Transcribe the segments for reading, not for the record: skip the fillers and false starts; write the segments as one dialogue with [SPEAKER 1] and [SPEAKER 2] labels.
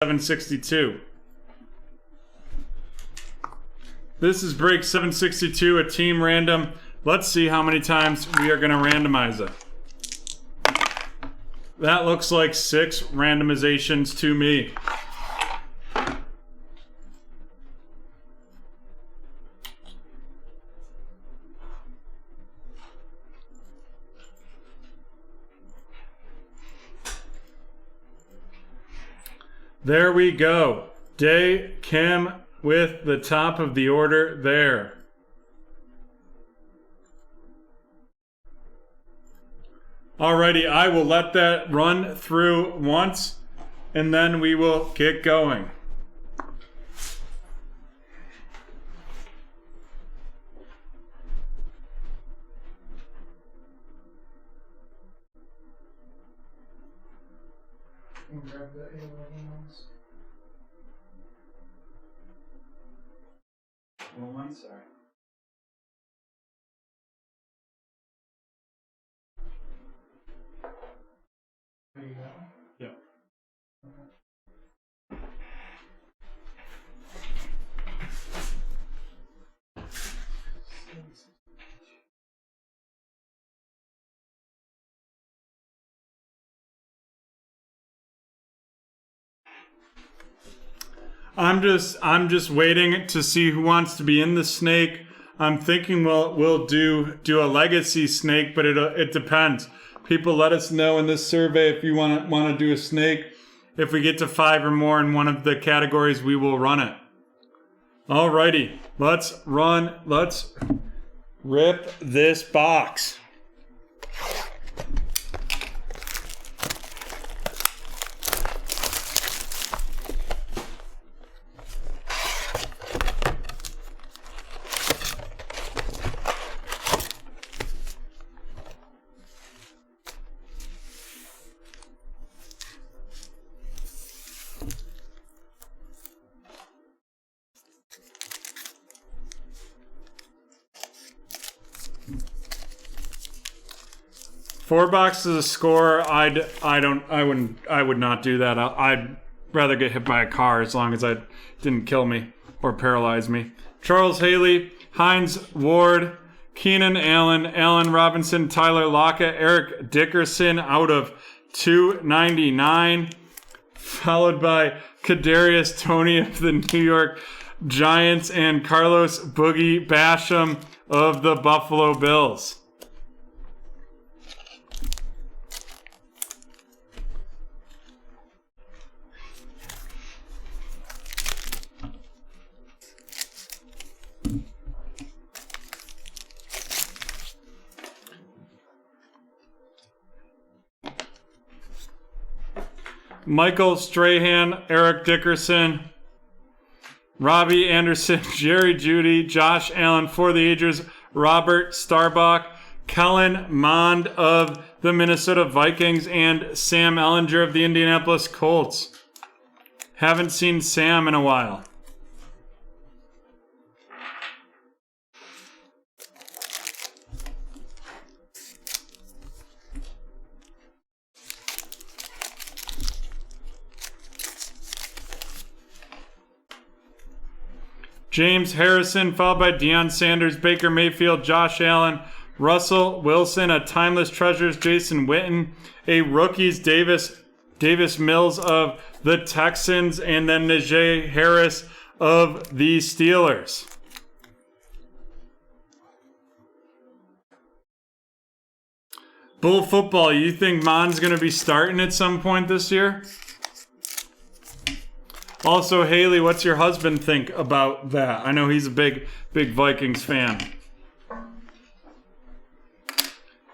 [SPEAKER 1] 762. This is break 762, a team random. Let's see how many times we are going to randomize it. That looks like 6 randomizations to me. There we go. Day Kim with the top of the order there. Alrighty, I will let that run through once and then we will get going.
[SPEAKER 2] Grab the A11 ones.
[SPEAKER 1] One, sorry.
[SPEAKER 2] There you go.
[SPEAKER 1] Yeah. I'm just waiting to see who wants to be in the snake. I'm thinking we'll do a legacy snake, but it depends. People, let us know in this survey if you want to do a snake. If we get to 5 or more in one of the categories, we will run it. Alrighty, let's run. Let's rip this box. Four boxes of score. I would not do that. I'd rather get hit by a car as long as I didn't kill me or paralyze me. Charles Haley, Hines Ward, Keenan Allen, Allen Robinson, Tyler Lockett, Eric Dickerson out of 299, followed by Kadarius Toney of the New York Giants and Carlos Boogie Basham of the Buffalo Bills. Michael Strahan, Eric Dickerson, Robbie Anderson, Jerry Jeudy, Josh Allen for the ages, Robert Starbuck, Kellen Mond of the Minnesota Vikings, and Sam Ellinger of the Indianapolis Colts. Haven't seen Sam in a while. James Harrison, followed by Deion Sanders, Baker Mayfield, Josh Allen, Russell Wilson, a Timeless Treasures, Jason Witten, a Rookies, Davis Mills of the Texans, and then Najee Harris of the Steelers. Bull football, you think Mon's going to be starting at some point this year? Also, Haley, what's your husband think about that? I know he's a big Vikings fan.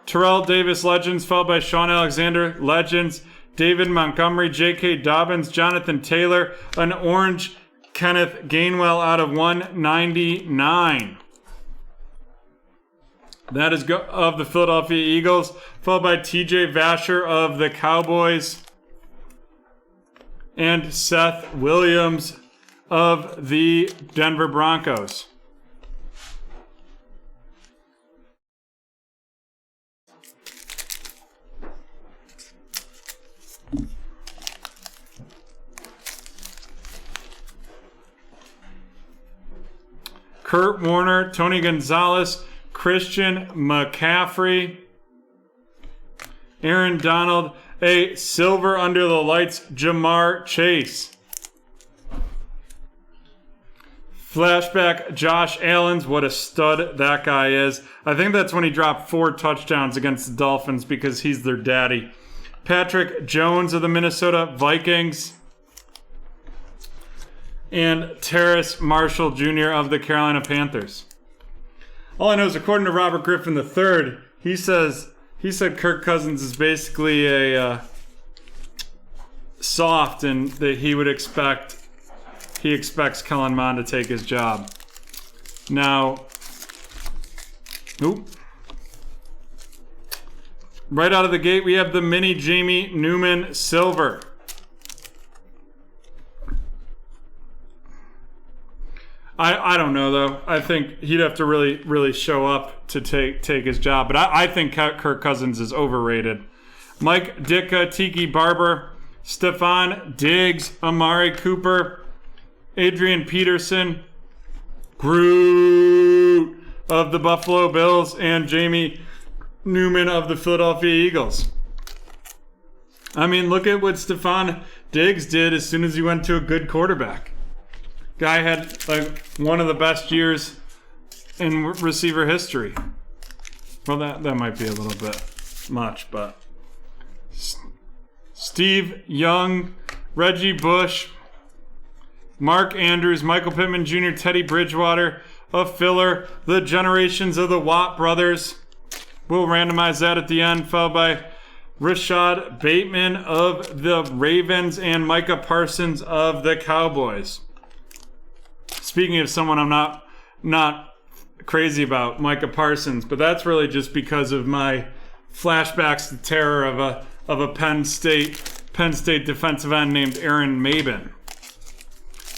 [SPEAKER 1] Terrell Davis, Legends, followed by Sean Alexander, Legends, David Montgomery, J.K. Dobbins, Jonathan Taylor, an orange Kenneth Gainwell out of 199. That is of the Philadelphia Eagles, followed by T.J. Vasher of the Cowboys, and Seth Williams of the Denver Broncos. Kurt Warner, Tony Gonzalez, Christian McCaffrey, Aaron Donald, a silver under the lights, Jamar Chase. Flashback, Josh Allen's, what a stud that guy is. I think that's when he dropped 4 touchdowns against the Dolphins because he's their daddy. Patrick Jones of the Minnesota Vikings. And Terrace Marshall Jr. of the Carolina Panthers. All I know is according to Robert Griffin III, he said Kirk Cousins is basically a soft and that he expects Kellen Mond to take his job. Now, right out of the gate, we have the mini Jamie Newman Silver. I don't know, though. I think he'd have to really show up to take his job. But I think Kirk Cousins is overrated. Mike Ditka, Tiki Barber, Stephon Diggs, Amari Cooper, Adrian Peterson, Groot of the Buffalo Bills, and Jamie Newman of the Philadelphia Eagles. I mean, look at what Stephon Diggs did as soon as he went to a good quarterback. Guy had like one of the best years in receiver history. Well, that might be a little bit much, but Steve Young, Reggie Bush, Mark Andrews, Michael Pittman Jr., Teddy Bridgewater, a filler, the generations of the Watt brothers. We'll randomize that at the end, followed by Rashad Bateman of the Ravens and Micah Parsons of the Cowboys. Speaking of someone I'm not crazy about, Micah Parsons, but that's really just because of my flashbacks to terror of a Penn State defensive end named Aaron Maben,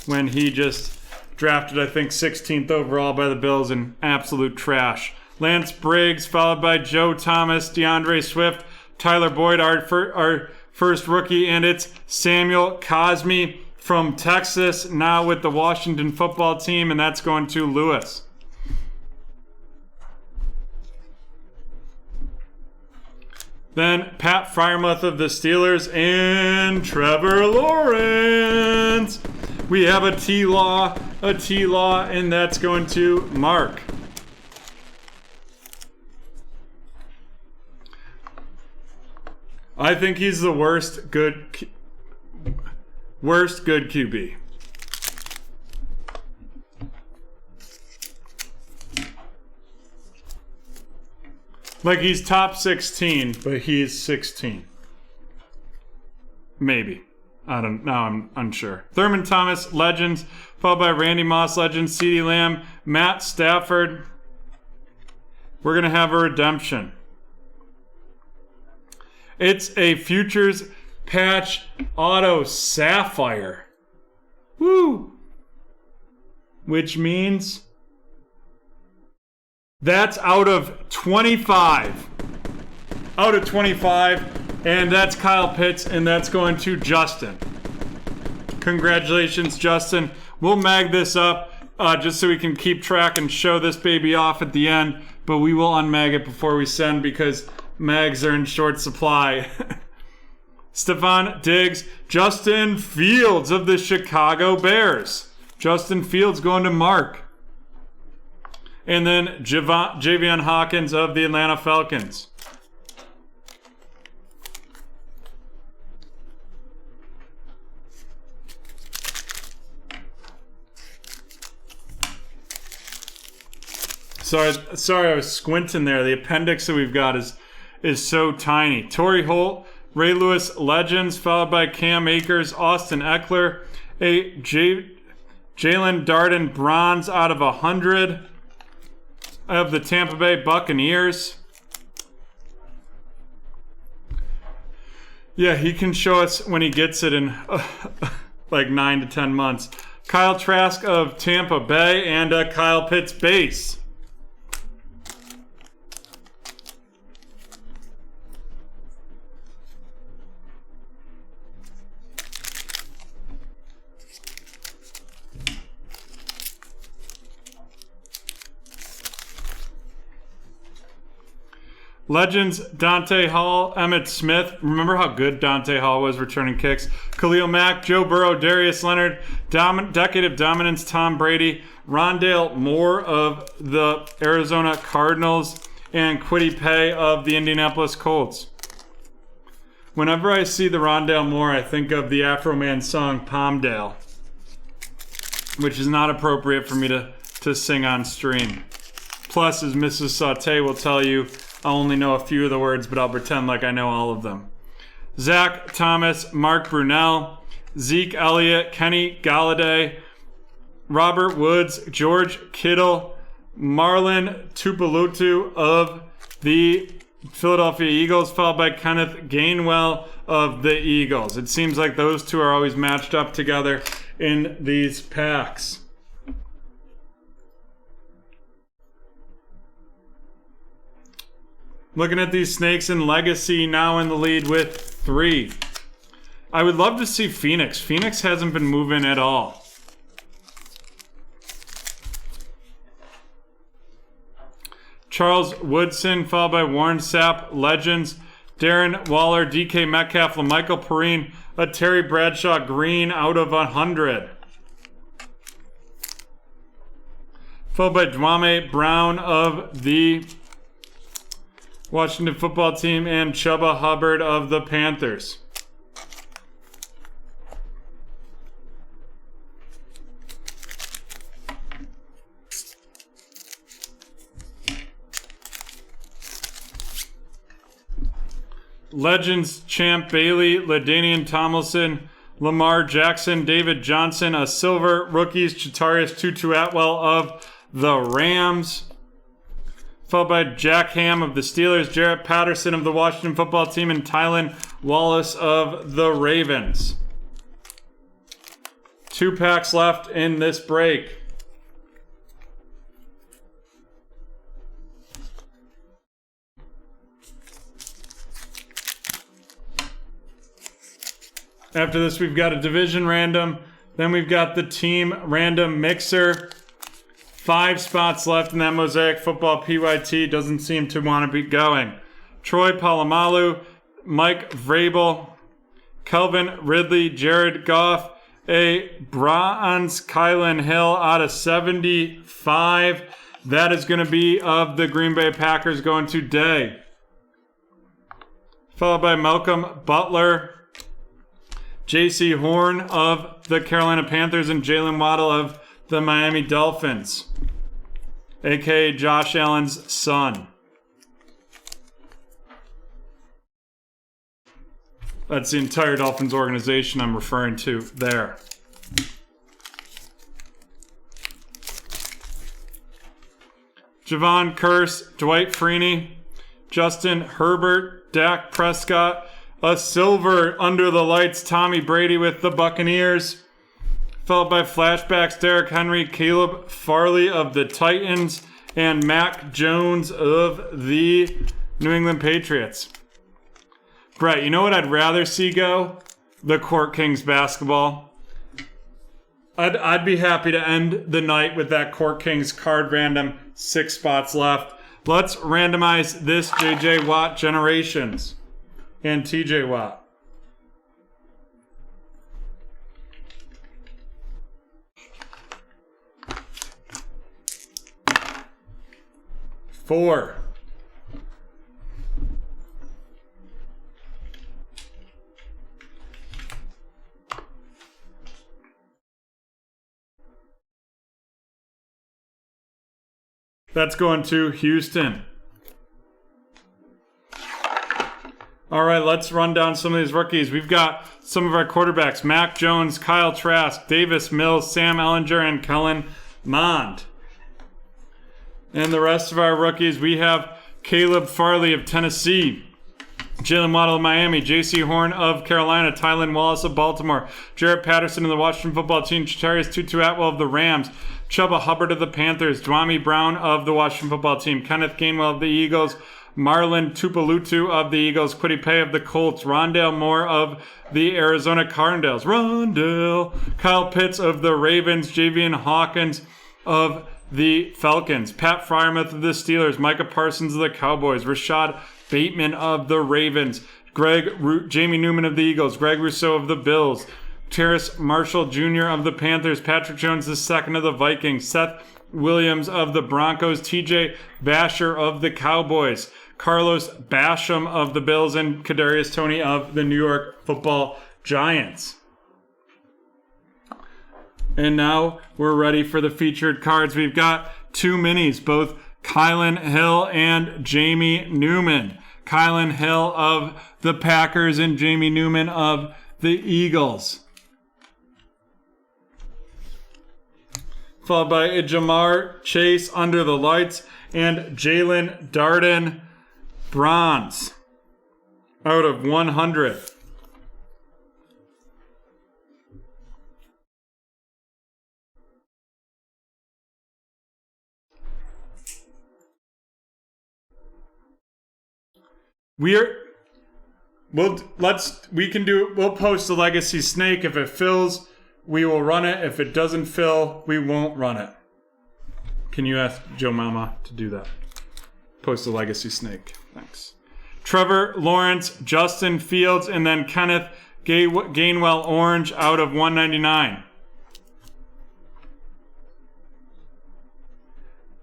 [SPEAKER 1] when he just drafted, I think, 16th overall by the Bills in absolute trash. Lance Briggs, followed by Joe Thomas, DeAndre Swift, Tyler Boyd, our first rookie, and it's Samuel Cosmi from Texas, now with the Washington football team, and that's going to Lewis. Then Pat Freiermuth of the Steelers and Trevor Lawrence. We have a T-Law, and that's going to Mark. I think he's the worst good QB. Like, he's top 16, but he's 16. Maybe. I don't know. I'm unsure. Thurman Thomas, Legends, followed by Randy Moss, Legends, CeeDee Lamb, Matt Stafford. We're going to have a redemption. It's a Futures Patch Auto Sapphire. Woo! Which means that's out of 25. Out of 25. And that's Kyle Pitts, and that's going to Justin. Congratulations, Justin. We'll mag this up just so we can keep track and show this baby off at the end. But we will unmag it before we send because mags are in short supply. Stephon Diggs, Justin Fields of the Chicago Bears. Justin Fields going to Mark. And then Javion Hawkins of the Atlanta Falcons. Sorry, I was squinting there. The appendix that we've got is so tiny. Torrey Holt, Ray Lewis Legends, followed by Cam Akers, Austin Eckler, a Jalen Darden bronze out of 100 of the Tampa Bay Buccaneers. Yeah, he can show us when he gets it in like 9 to 10 months. Kyle Trask of Tampa Bay and a Kyle Pitts base. Legends, Dante Hall, Emmett Smith. Remember how good Dante Hall was returning kicks? Khalil Mack, Joe Burrow, Darius Leonard, decade of dominance, Tom Brady, Rondale Moore of the Arizona Cardinals, and Kwity Paye of the Indianapolis Colts. Whenever I see the Rondale Moore, I think of the Afro Man song Palmdale, which is not appropriate for me to sing on stream. Plus, as Mrs. Sauté will tell you, I only know a few of the words, but I'll pretend like I know all of them. Zach Thomas, Mark Brunell, Zeke Elliott, Kenny Galladay, Robert Woods, George Kittle, Marlon Tupelotu of the Philadelphia Eagles, followed by Kenneth Gainwell of the Eagles. It seems like those two are always matched up together in these packs. Looking at these snakes in Legacy, now in the lead with 3. I would love to see Phoenix. Phoenix hasn't been moving at all. Charles Woodson, followed by Warren Sapp, Legends, Darren Waller, DK Metcalf, LaMichael Perrine, a Terry Bradshaw green out of 100. Followed by Dwame Brown of the Washington football team and Chuba Hubbard of the Panthers. Legends, Champ Bailey, LaDainian Tomlinson, Lamar Jackson, David Johnson, a silver. Rookies, Chatarius Tutu-Atwell of the Rams. Followed by Jack Ham of the Steelers, Jarrett Patterson of the Washington football team, and Tylan Wallace of the Ravens. 2 packs left in this break. After this, we've got a division random. Then we've got the team random mixer. 5 spots left in that Mosaic Football PYT. Doesn't seem to want to be going. Troy Polamalu, Mike Vrabel, Kelvin Ridley, Jared Goff, a bronze Kylan Hill out of 75. That is going to be of the Green Bay Packers going to Day. Followed by Malcolm Butler, J.C. Horn of the Carolina Panthers, and Jalen Waddle of the Miami Dolphins, a.k.a. Josh Allen's son. That's the entire Dolphins organization I'm referring to there. Javon Curse, Dwight Freeney, Justin Herbert, Dak Prescott, a silver under the lights, Tommy Brady with the Buccaneers, followed by flashbacks, Derrick Henry, Caleb Farley of the Titans, and Mac Jones of the New England Patriots. Brett, you know what I'd rather see go? The Court Kings basketball. I'd be happy to end the night with that Court Kings card random. 6 spots left. Let's randomize this J.J. Watt Generations and T.J. Watt. Four. That's going to Houston. All right, let's run down some of these rookies. We've got some of our quarterbacks: Mac Jones, Kyle Trask, Davis Mills, Sam Ehlinger, and Kellen Mond. And the rest of our rookies, we have Caleb Farley of Tennessee, Jalen Waddle of Miami, J.C. Horn of Carolina, Tylan Wallace of Baltimore, Jarrett Patterson of the Washington football team, Chatarius Tutu-Atwell of the Rams, Chuba Hubbard of the Panthers, Dwamie Brown of the Washington football team, Kenneth Gainwell of the Eagles, Marlon Tupelotu of the Eagles, Kwity Paye of the Colts, Rondale Moore of the Arizona Cardinals, Kyle Pitts of the Ravens, Javian Hawkins of the Falcons, Pat Freiermuth of the Steelers, Micah Parsons of the Cowboys, Rashad Bateman of the Ravens, Jamie Newman of the Eagles, Greg Rousseau of the Bills, Terrace Marshall Jr. of the Panthers, Patrick Jones II of the Vikings, Seth Williams of the Broncos, TJ Basher of the Cowboys, Carlos Basham of the Bills, and Kadarius Toney of the New York Football Giants. And now we're ready for the featured cards. We've got 2 minis, both Kylan Hill and Jamie Newman. Kylan Hill of the Packers and Jamie Newman of the Eagles. Followed by Jamar Chase under the lights and Jalen Darden bronze out of 100. We'll post a legacy snake. If it fills, we will run it. If it doesn't fill, we won't run it. Can you ask Joe Mama to do that? Post a legacy snake. Thanks. Trevor Lawrence, Justin Fields, and then Kenneth Gainwell orange out of 199.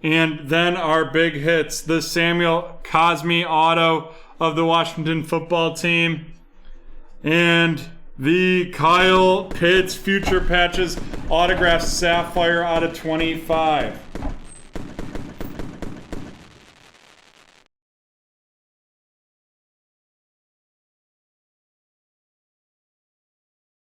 [SPEAKER 1] And then our big hits, the Samuel Cosme auto of the Washington football team, and the Kyle Pitts Future Patches autographed Sapphire out of 25.